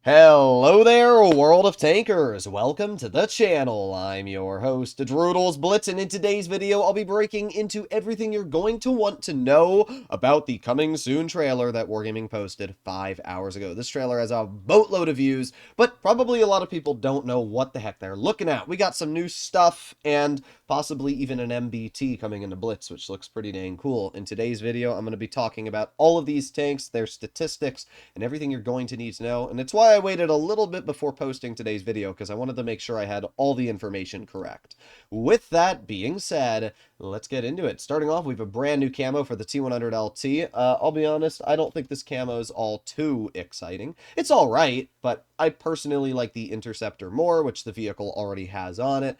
Hello there, world of tankers! Welcome to the channel. I'm your host, Droodles Blitz, and in today's video, I'll be breaking into everything you're going to want to know about the coming soon trailer that Wargaming posted 5 hours ago. This trailer has a boatload of views, but probably a lot of people don't know what the heck they're looking at. We got some new stuff and possibly even an MBT coming into Blitz, which looks pretty dang cool. In today's video, I'm going to be talking about all of these tanks, their statistics, and everything you're going to need to know. And it's why I waited a little bit before posting today's video, because I wanted to make sure I had all the information correct. With that being said, let's get into it. Starting off, we have a brand new camo for the T100LT. I'll be honest, I don't think this camo is all too exciting. It's all right, but I personally like the Interceptor more, which the vehicle already has on it.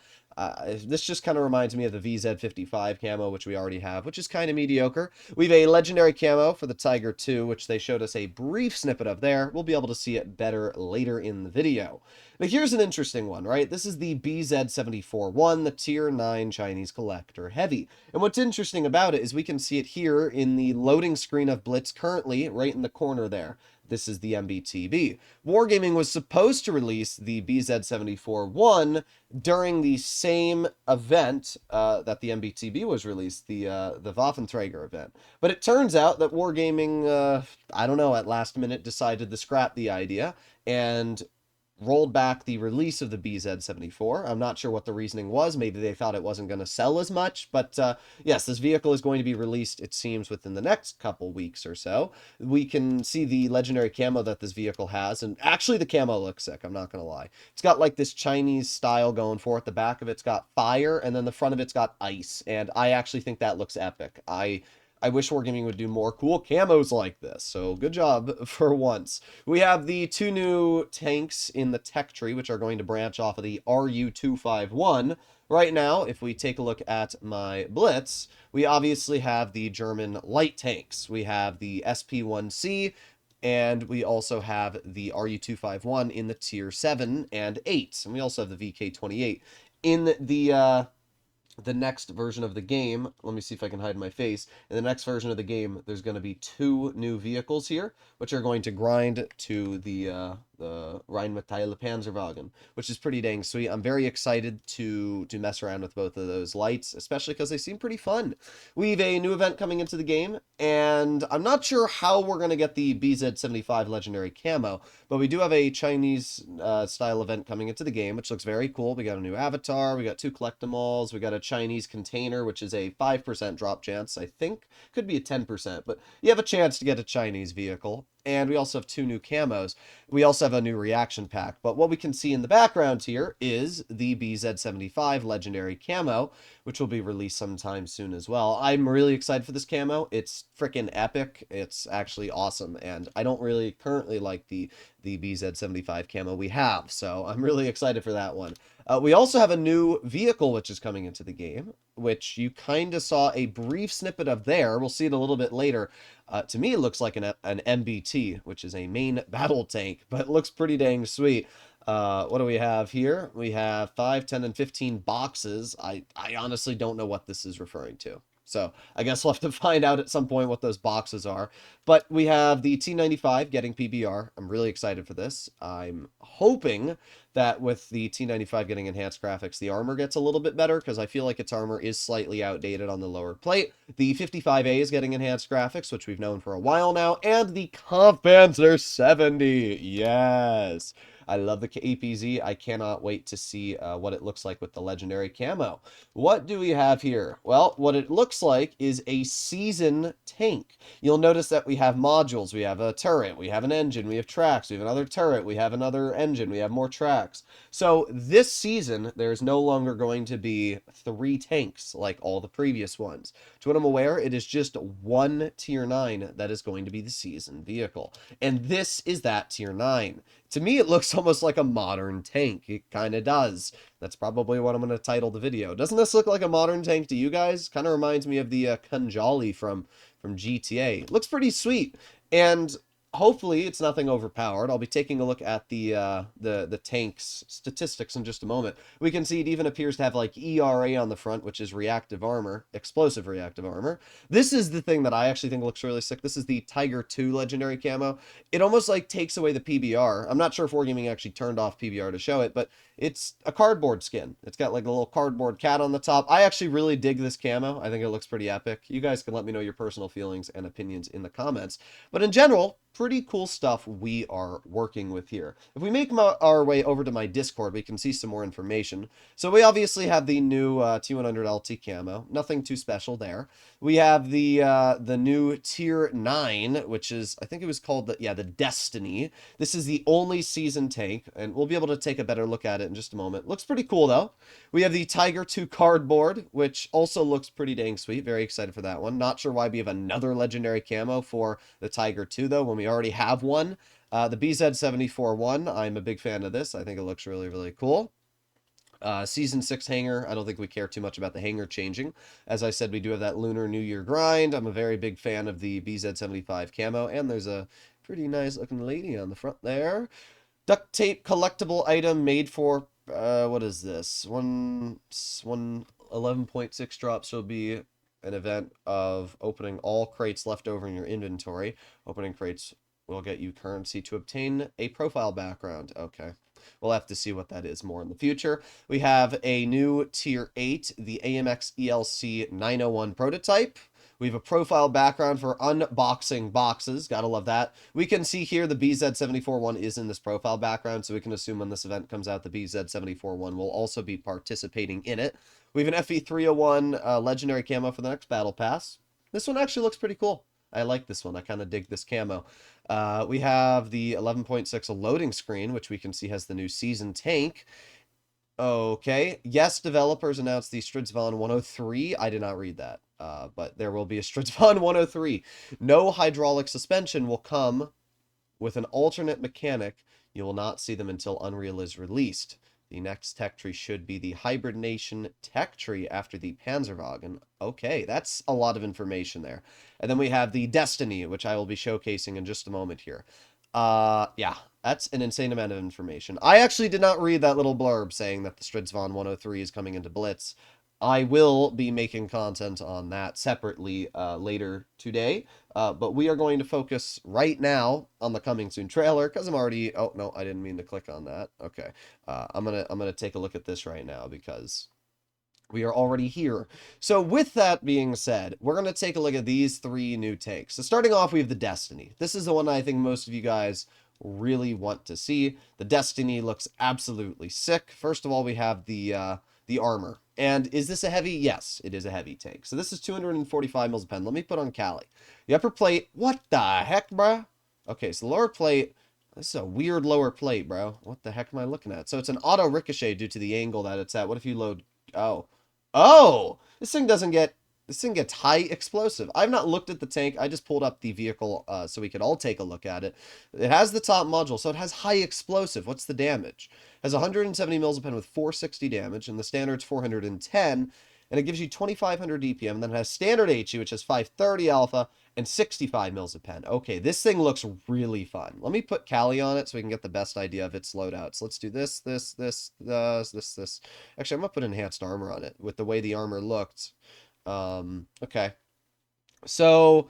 This just kind of reminds me of the VZ55 camo, which we already have, which is kind of mediocre. We have a legendary camo for the Tiger 2, which they showed us a brief snippet of there. We'll be able to see it better later in the video. Now, here's an interesting one, right? This is the BZ74-1, the Tier 9 Chinese Collector Heavy. And what's interesting about it is we can see it here in the loading screen of Blitz currently, right in the corner there. This is the MBTB. Wargaming was supposed to release the BZ74-1 during the same event that the MBTB was released, the Waffenträger event. But it turns out that Wargaming, I don't know, at last minute decided to scrap the idea and rolled back the release of the BZ74. I'm not sure what the reasoning was. Maybe they thought it wasn't going to sell as much. But yes, this vehicle is going to be released, it seems, within the next couple weeks or so. We can see the legendary camo that this vehicle has. And actually, the camo looks sick. I'm not going to lie. It's got like this Chinese style going for it. The back of it's got fire, and then the front of it's got ice. And I actually think that looks epic. I wish Wargaming would do more cool camos like this, so good job for once. We have the two new tanks in the tech tree, which are going to branch off of the RU-251. Right now, if we take a look at my Blitz, we obviously have the German light tanks. We have the SP-1C, and we also have the RU-251 in the Tier 7 and 8, and we also have the VK-28. In the next version of the game, let me see if I can hide my face. In the next version of the game, there's going to be two new vehicles here, which are going to grind to the Rheinmetall Panzerwagen, which is pretty dang sweet. I'm very excited to mess around with both of those lights, especially because they seem pretty fun. We have a new event coming into the game, and I'm not sure how we're going to get the BZ75 legendary camo, but we do have a Chinese style event coming into the game, which looks very cool. We got a new avatar, we got two collectibles, we got a Chinese container, which is a 5% drop chance, I think. Could be a 10%, but you have a chance to get a Chinese vehicle. And we also have two new camos. We also have a new reaction pack. But what we can see in the background here is the BZ75 legendary camo, which will be released sometime soon as well. I'm really excited for this camo. It's freaking epic. It's actually awesome. And I don't really currently like the BZ75 camo we have. So I'm really excited for that one. We also have a new vehicle which is coming into the game, which you kind of saw a brief snippet of there. We'll see it a little bit later. To me, it looks like an MBT, which is a main battle tank, but it looks pretty dang sweet. What do we have here? We have 5, 10, and 15 boxes. I honestly don't know what this is referring to. So I guess we'll have to find out at some point what those boxes are. But we have the T95 getting PBR. I'm really excited for this. I'm hoping that with the T95 getting enhanced graphics, the armor gets a little bit better, because I feel like its armor is slightly outdated on the lower plate. The 55A is getting enhanced graphics, which we've known for a while now, and the Comp Panzer 70. Yes! I love the APZ. I cannot wait to see what it looks like with the legendary camo. What do we have here? Well, what it looks like is a season tank. You'll notice that we have modules. We have a turret. We have an engine. We have tracks. We have another turret. We have another engine. We have more tracks. So this season, there's no longer going to be 3 tanks like all the previous ones. To what I'm aware, it is just one Tier 9 that is going to be the season vehicle. And this is that Tier 9. To me, it looks almost like a modern tank. It kind of does. That's probably what I'm going to title the video. Doesn't this look like a modern tank to you guys? Kind of reminds me of the Kunjali from GTA. It looks pretty sweet. And hopefully it's nothing overpowered. I'll be taking a look at the tank's statistics in just a moment. We can see it even appears to have like ERA on the front, which is reactive armor, explosive reactive armor. This is the thing that I actually think looks really sick. This is the Tiger 2 legendary camo. It almost like takes away the PBR. I'm not sure if Wargaming actually turned off PBR to show it, but it's a cardboard skin. It's got like a little cardboard cat on the top. I actually really dig this camo. I think it looks pretty epic. You guys can let me know your personal feelings and opinions in the comments. But in general, pretty cool stuff we are working with here. If we make our way over to my Discord, we can see some more information. So we obviously have the new T100 LT camo. Nothing too special there. We have the new Tier 9, which is, I think it was called the Destiny. This is the only season tank, and we'll be able to take a better look at it in just a moment. Looks pretty cool, though. We have the Tiger 2 cardboard, which also looks pretty dang sweet. Very excited for that one. Not sure why we have another legendary camo for the Tiger 2, though, when we already have one. The BZ74-1, I'm a big fan of this. I think it looks really, really cool. Season 6 hanger, I don't think we care too much about the hanger changing. As I said, we do have that Lunar New Year grind. I'm a very big fan of the BZ75 camo, and there's a pretty nice looking lady on the front there. Duct tape collectible item made for, what is this? 11.6 drops will be an event of opening all crates left over in your inventory. Opening crates will get you currency to obtain a profile background. Okay. We'll have to see what that is more in the future. We have a new Tier 8, the AMX ELC 901 prototype. We have a profile background for unboxing boxes. Gotta love that. We can see here the BZ74-1 is in this profile background, so we can assume when this event comes out, the BZ74-1 will also be participating in it. We have an FE301 legendary camo for the next battle pass. This one actually looks pretty cool. I like this one. I kind of dig this camo. We have the 11.6 loading screen, which we can see has the new season tank. Okay. Yes, developers announced the Stridsvon 103. I did not read that, but there will be a Stridsvon 103. No hydraulic suspension will come with an alternate mechanic. You will not see them until Unreal is released. The next tech tree should be the Hibernation tech tree after the Panzerwagen. Okay, that's a lot of information there. And then we have the Destiny, which I will be showcasing in just a moment here. Yeah, that's an insane amount of information. I actually did not read that little blurb saying that the Stridsvon 103 is coming into Blitz. I will be making content on that separately later today, but we are going to focus right now on the coming soon trailer because I'm already. Oh no, I didn't mean to click on that. Okay, I'm gonna take a look at this right now because we are already here. So with that being said, we're gonna take a look at these three new tanks. So starting off, we have the Destiny. This is the one I think most of you guys really want to see. The Destiny looks absolutely sick. First of all, we have the armor. And is this a heavy? Yes, it is a heavy tank. So this is 245 mils a pen. Let me put on Cali. The upper plate, what the heck, bro? Okay, so the lower plate, this is a weird lower plate, bro. What the heck am I looking at? So it's an auto ricochet due to the angle that it's at. What if you load? Oh, this thing doesn't get, this thing gets high explosive. I've not looked at the tank. I just pulled up the vehicle so we could all take a look at it. It has the top module, so it has high explosive. What's the damage? It has 170 mils a pen with 460 damage, and the standard's 410, and it gives you 2500 DPM, and then it has standard HE, which has 530 alpha, and 65 mils a pen. Okay, this thing looks really fun. Let me put Cali on it so we can get the best idea of its loadout. So let's do this. Actually, I'm going to put enhanced armor on it with the way the armor looked. Okay. So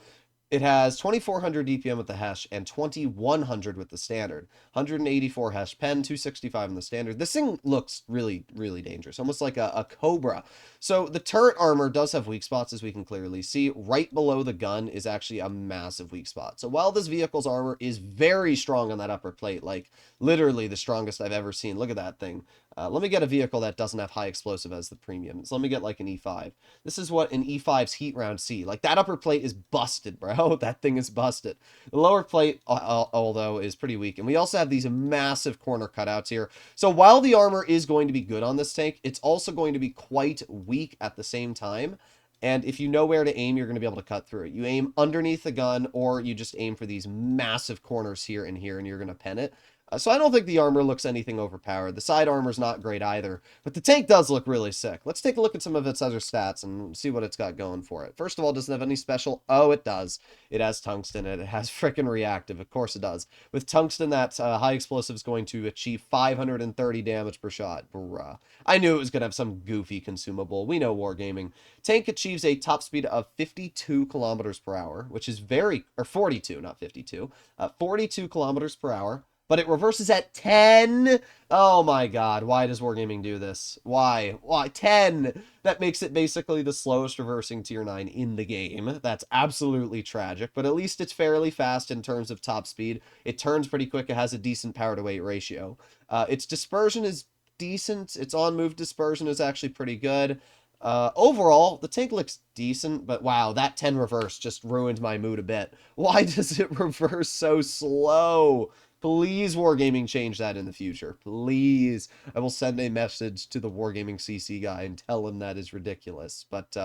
it has 2400 DPM with the Hesh and 2100 with the standard. 184 Hesh pen, 265 in the standard. This thing looks really, really dangerous. Almost like a Cobra. So the turret armor does have weak spots, as we can clearly see. Right below the gun is actually a massive weak spot. So while this vehicle's armor is very strong on that upper plate, like literally the strongest I've ever seen. Look at that thing. Let me get a vehicle that doesn't have high explosive as the premium. So let me get like an E5. This is what an E5's heat round C. Like that upper plate is busted, bro. That thing is busted. The lower plate, although, is pretty weak. And we also have these massive corner cutouts here. So while the armor is going to be good on this tank, it's also going to be quite weak at the same time. And if you know where to aim, you're going to be able to cut through it. You aim underneath the gun, or you just aim for these massive corners here and here, and you're going to pen it. So I don't think the armor looks anything overpowered. The side armor's not great either, but the tank does look really sick. Let's take a look at some of its other stats and see what it's got going for it. First of all, doesn't have any special. Oh, it does. It has tungsten and it has frickin' reactive. Of course it does. With tungsten, that high explosive is going to achieve 530 damage per shot. Bruh. I knew it was going to have some goofy consumable. We know wargaming. Tank achieves a top speed of 52 kilometers per hour, which is very, or 42, not 52, 42 kilometers per hour. But it reverses at 10. Oh my god, why does Wargaming do this? Why? Why? 10! That makes it basically the slowest reversing tier 9 in the game. That's absolutely tragic, but at least it's fairly fast in terms of top speed. It turns pretty quick, it has a decent power to weight ratio. Its dispersion is decent, its on-move dispersion is actually pretty good. Overall, the tank looks decent, but wow, that 10 reverse just ruined my mood a bit. Why does it reverse so slow? Please, Wargaming, change that in the future. Please. I will send a message to the Wargaming CC guy and tell him that is ridiculous. But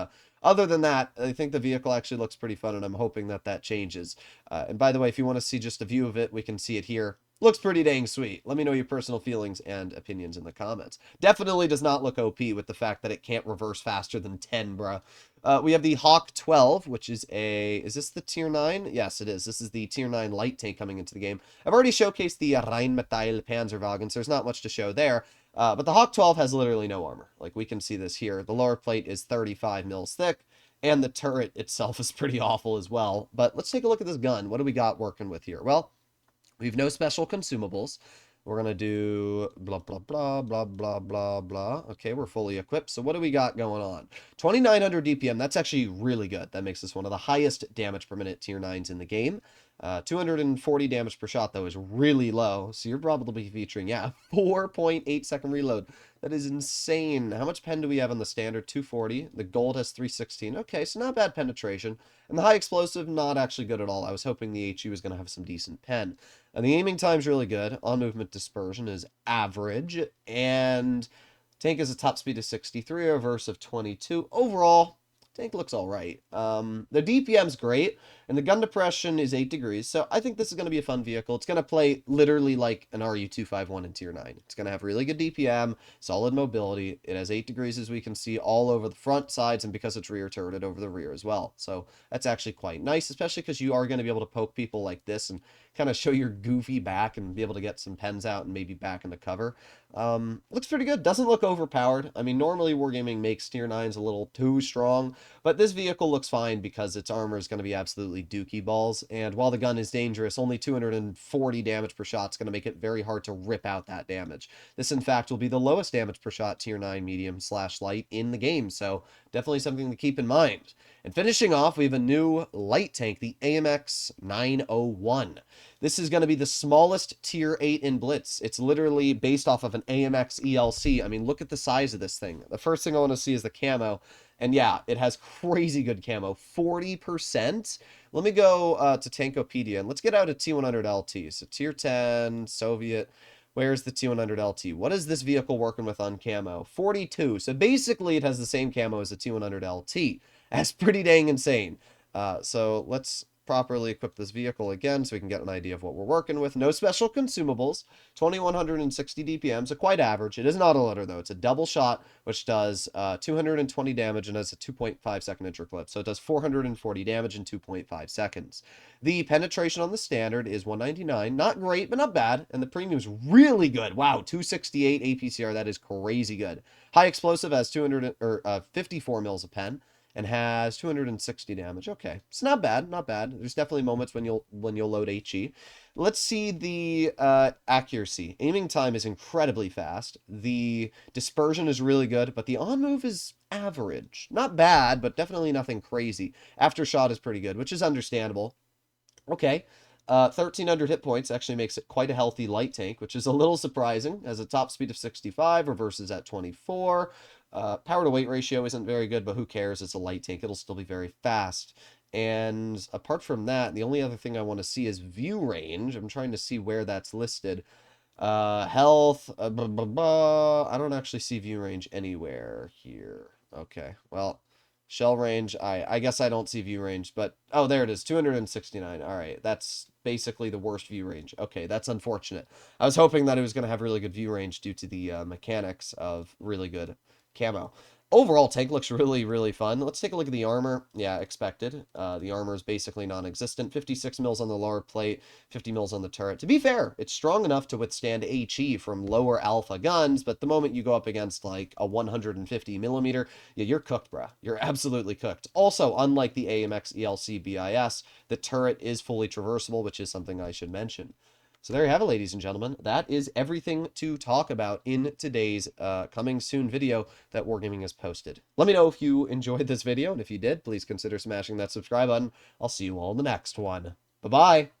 other than that, I think the vehicle actually looks pretty fun, and I'm hoping that that changes. And by the way, if you want to see just a view of it, we can see it here. Looks pretty dang sweet. Let me know your personal feelings and opinions in the comments. Definitely does not look OP with the fact that it can't reverse faster than 10, bruh. We have the Hawk 12, which is a... Is this the Tier 9? Yes, it is. This is the Tier 9 light tank coming into the game. I've already showcased the Rheinmetall Panzerwagen, so there's not much to show there. But the Hawk 12 has literally no armor. Like, we can see this here. The lower plate is 35 mils thick, and the turret itself is pretty awful as well. But let's take a look at this gun. What do we got working with here? Well, we have no special consumables. We're going to do blah, blah, blah, blah, blah, blah, blah. Okay, we're fully equipped. So what do we got going on? 2,900 DPM. That's actually really good. That makes this one of the highest damage per minute tier 9s in the game. 240 damage per shot, though, is really low. So you're probably featuring, yeah, 4.8 second reload. That is insane. How much pen do we have on the standard? 240. The gold has 316. Okay, so not bad penetration. And the high explosive, not actually good at all. I was hoping the HE was going to have some decent pen. And the aiming time's really good. On-movement dispersion is average. And tank has a top speed of 63, a reverse of 22. Overall, tank looks all right. The DPM's great, and the gun depression is 8 degrees, so I think this is going to be a fun vehicle. It's going to play literally like an RU-251 in Tier 9. It's going to have really good DPM, solid mobility. It has 8 degrees, as we can see, all over the front, sides, and because it's rear turreted, over the rear as well. So that's actually quite nice, especially because you are going to be able to poke people like this and kind of show your goofy back and be able to get some pens out and maybe back into cover. Looks pretty good. Doesn't look overpowered. I mean, normally Wargaming makes Tier 9s a little too strong, but this vehicle looks fine because its armor is going to be absolutely dookie balls, and while the gun is dangerous, only 240 damage per shot is going to make it very hard to rip out that damage. This, in fact, will be the lowest damage per shot Tier 9 medium/light in the game, so definitely something to keep in mind. And finishing off, we have a new light tank, the AMX 901. This is going to be the smallest Tier 8 in Blitz. It's literally based off of an AMX ELC. I mean, look at the size of this thing. The first thing I want to see is the camo. And yeah, it has crazy good camo. 40%. Let me go to Tankopedia, and let's get out a T100 LT. So Tier 10, Soviet. Where's the T100 LT? What is this vehicle working with on camo? 42. So basically, it has the same camo as the T100 LT. That's pretty dang insane. So let's properly equip this vehicle again so we can get an idea of what we're working with. No special consumables, 2160 DPM, so quite average. It is an autoloader though. It's a double shot, which does 220 damage and has a 2.5 second interclip. So it does 440 damage in 2.5 seconds. The penetration on the standard is 199. Not great, but not bad. And the premium is really good. Wow, 268 APCR. That is crazy good. High explosive has 54 mils of pen and has 260 damage. Okay, it's not bad, not bad. There's definitely moments when you'll load HE. Let's see the accuracy. Aiming time is incredibly fast. The dispersion is really good, but the on-move is average. Not bad, but definitely nothing crazy. Aftershot is pretty good, which is understandable. Okay, 1,300 hit points actually makes it quite a healthy light tank, which is a little surprising. Has a top speed of 65, reverses at 24. Power to weight ratio isn't very good, but who cares? It's a light tank. It'll still be very fast. And apart from that, the only other thing I want to see is view range. I'm trying to see where that's listed. Health, blah, blah, blah. I don't actually see view range anywhere here. Okay, well, Shell range, I guess I don't see view range, but oh, there it is, 269. All right, that's basically the worst view range. Okay, that's unfortunate. I was hoping that it was going to have really good view range due to the mechanics of really good camo. Overall, tank looks really, really fun. Let's take a look at the armor. Yeah, expected. The armor is basically non-existent. 56 mils on the lower plate, 50 mils on the turret. To be fair, it's strong enough to withstand HE from lower alpha guns, but the moment you go up against like a 150 millimeter, yeah, you're cooked, bruh. You're absolutely cooked. Also, unlike the AMX ELC BIS, the turret is fully traversable, which is something I should mention. So there you have it, ladies and gentlemen. That is everything to talk about in today's coming soon video that Wargaming has posted. Let me know if you enjoyed this video, and if you did, please consider smashing that subscribe button. I'll see you all in the next one. Bye-bye!